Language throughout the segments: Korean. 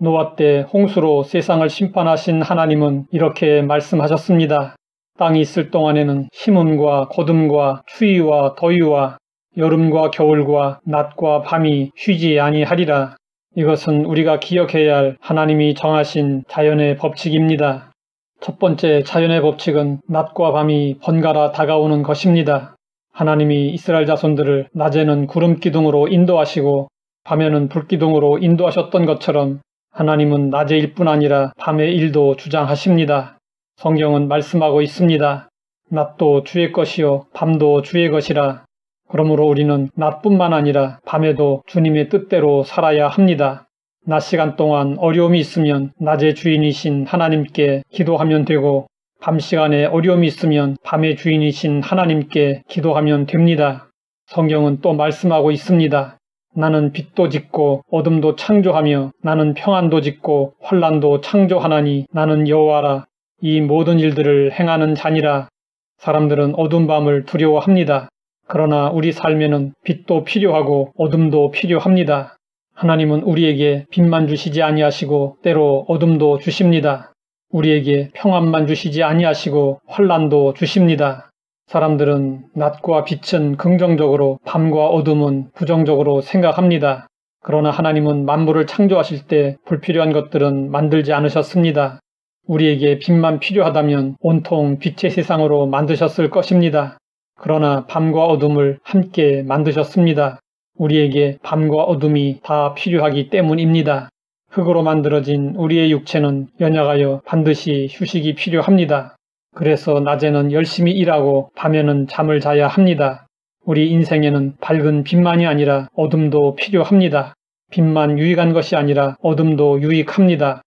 노아 때 홍수로 세상을 심판하신 하나님은 이렇게 말씀하셨습니다. 땅이 있을 동안에는 심음과 거둠과 추위와 더위와 여름과 겨울과 낮과 밤이 쉬지 아니하리라. 이것은 우리가 기억해야 할 하나님이 정하신 자연의 법칙입니다. 첫 번째 자연의 법칙은 낮과 밤이 번갈아 다가오는 것입니다. 하나님이 이스라엘 자손들을 낮에는 구름 기둥으로 인도하시고 밤에는 불 기둥으로 인도하셨던 것처럼 하나님은 낮의 일뿐 아니라 밤의 일도 주장하십니다. 성경은 말씀하고 있습니다. 낮도 주의 것이요 밤도 주의 것이라. 그러므로 우리는 낮뿐만 아니라 밤에도 주님의 뜻대로 살아야 합니다. 낮 시간 동안 어려움이 있으면 낮의 주인이신 하나님께 기도하면 되고 밤 시간에 어려움이 있으면 밤의 주인이신 하나님께 기도하면 됩니다. 성경은 또 말씀하고 있습니다. 나는 빛도 짓고 어둠도 창조하며 나는 평안도 짓고 환난도 창조하나니 나는 여호와라. 이 모든 일들을 행하는 자니라. 사람들은 어두운 밤을 두려워합니다. 그러나 우리 삶에는 빛도 필요하고 어둠도 필요합니다. 하나님은 우리에게 빛만 주시지 아니하시고 때로 어둠도 주십니다. 우리에게 평안만 주시지 아니하시고 환난도 주십니다. 사람들은 낮과 빛은 긍정적으로 밤과 어둠은 부정적으로 생각합니다. 그러나 하나님은 만물을 창조하실 때 불필요한 것들은 만들지 않으셨습니다. 우리에게 빛만 필요하다면 온통 빛의 세상으로 만드셨을 것입니다. 그러나 밤과 어둠을 함께 만드셨습니다. 우리에게 밤과 어둠이 다 필요하기 때문입니다. 흙으로 만들어진 우리의 육체는 연약하여 반드시 휴식이 필요합니다. 그래서 낮에는 열심히 일하고 밤에는 잠을 자야 합니다. 우리 인생에는 밝은 빛만이 아니라 어둠도 필요합니다. 빛만 유익한 것이 아니라 어둠도 유익합니다.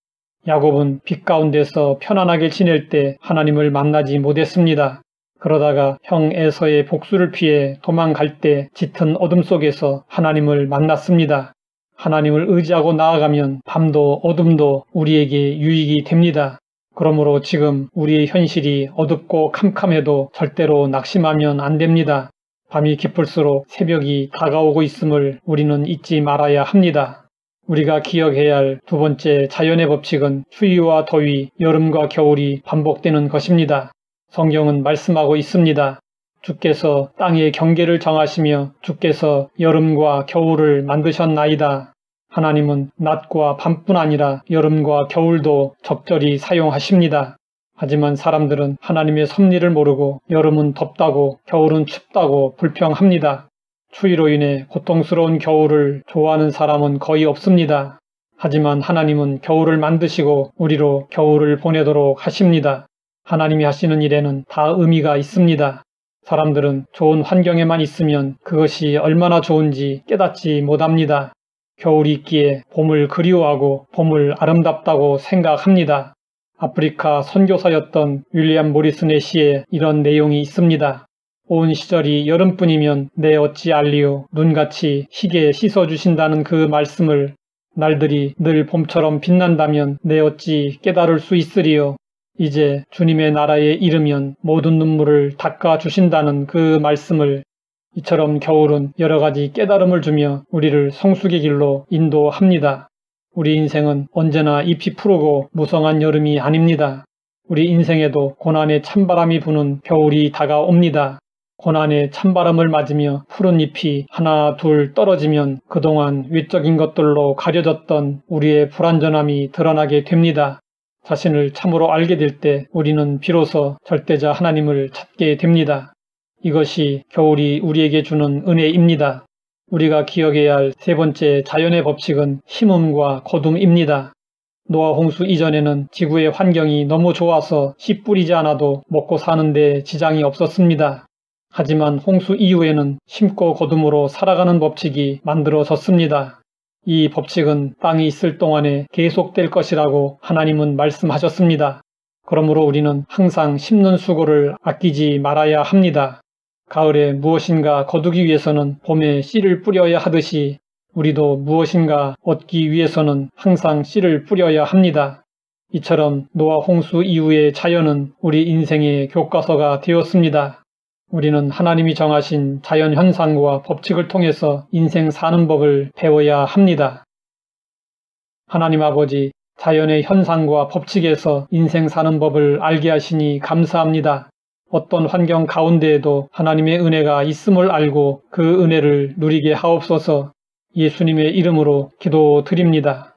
야곱은 빛 가운데서 편안하게 지낼 때 하나님을 만나지 못했습니다. 그러다가 형 에서의 복수를 피해 도망갈 때 짙은 어둠 속에서 하나님을 만났습니다. 하나님을 의지하고 나아가면 밤도 어둠도 우리에게 유익이 됩니다. 그러므로 지금 우리의 현실이 어둡고 캄캄해도 절대로 낙심하면 안 됩니다. 밤이 깊을수록 새벽이 다가오고 있음을 우리는 잊지 말아야 합니다. 우리가 기억해야 할 두 번째 자연의 법칙은 추위와 더위, 여름과 겨울이 반복되는 것입니다. 성경은 말씀하고 있습니다. 주께서 땅의 경계를 정하시며 주께서 여름과 겨울을 만드셨나이다. 하나님은 낮과 밤뿐 아니라 여름과 겨울도 적절히 사용하십니다. 하지만 사람들은 하나님의 섭리를 모르고 여름은 덥다고 겨울은 춥다고 불평합니다. 추위로 인해 고통스러운 겨울을 좋아하는 사람은 거의 없습니다. 하지만 하나님은 겨울을 만드시고 우리로 겨울을 보내도록 하십니다. 하나님이 하시는 일에는 다 의미가 있습니다. 사람들은 좋은 환경에만 있으면 그것이 얼마나 좋은지 깨닫지 못합니다. 겨울이 있기에 봄을 그리워하고 봄을 아름답다고 생각합니다. 아프리카 선교사였던 윌리엄 모리슨의 시에 이런 내용이 있습니다. 온 시절이 여름뿐이면 내 어찌 알리오 눈같이 희게 씻어주신다는 그 말씀을 날들이 늘 봄처럼 빛난다면 내 어찌 깨달을 수 있으리요. 이제 주님의 나라에 이르면 모든 눈물을 닦아주신다는 그 말씀을 이처럼 겨울은 여러 가지 깨달음을 주며 우리를 성숙의 길로 인도합니다. 우리 인생은 언제나 잎이 푸르고 무성한 여름이 아닙니다. 우리 인생에도 고난의 찬바람이 부는 겨울이 다가옵니다. 고난의 찬바람을 맞으며 푸른 잎이 하나 둘 떨어지면 그동안 외적인 것들로 가려졌던 우리의 불완전함이 드러나게 됩니다. 자신을 참으로 알게 될 때 우리는 비로소 절대자 하나님을 찾게 됩니다. 이것이 겨울이 우리에게 주는 은혜입니다. 우리가 기억해야 할 세 번째 자연의 법칙은 심음과 거둠입니다. 노아 홍수 이전에는 지구의 환경이 너무 좋아서 씨 뿌리지 않아도 먹고 사는데 지장이 없었습니다. 하지만 홍수 이후에는 심고 거둠으로 살아가는 법칙이 만들어졌습니다. 이 법칙은 땅이 있을 동안에 계속될 것이라고 하나님은 말씀하셨습니다. 그러므로 우리는 항상 심는 수고를 아끼지 말아야 합니다. 가을에 무엇인가 거두기 위해서는 봄에 씨를 뿌려야 하듯이 우리도 무엇인가 얻기 위해서는 항상 씨를 뿌려야 합니다. 이처럼 노아 홍수 이후의 자연은 우리 인생의 교과서가 되었습니다. 우리는 하나님이 정하신 자연 현상과 법칙을 통해서 인생 사는 법을 배워야 합니다. 하나님 아버지, 자연의 현상과 법칙에서 인생 사는 법을 알게 하시니 감사합니다. 어떤 환경 가운데에도 하나님의 은혜가 있음을 알고 그 은혜를 누리게 하옵소서. 예수님의 이름으로 기도드립니다.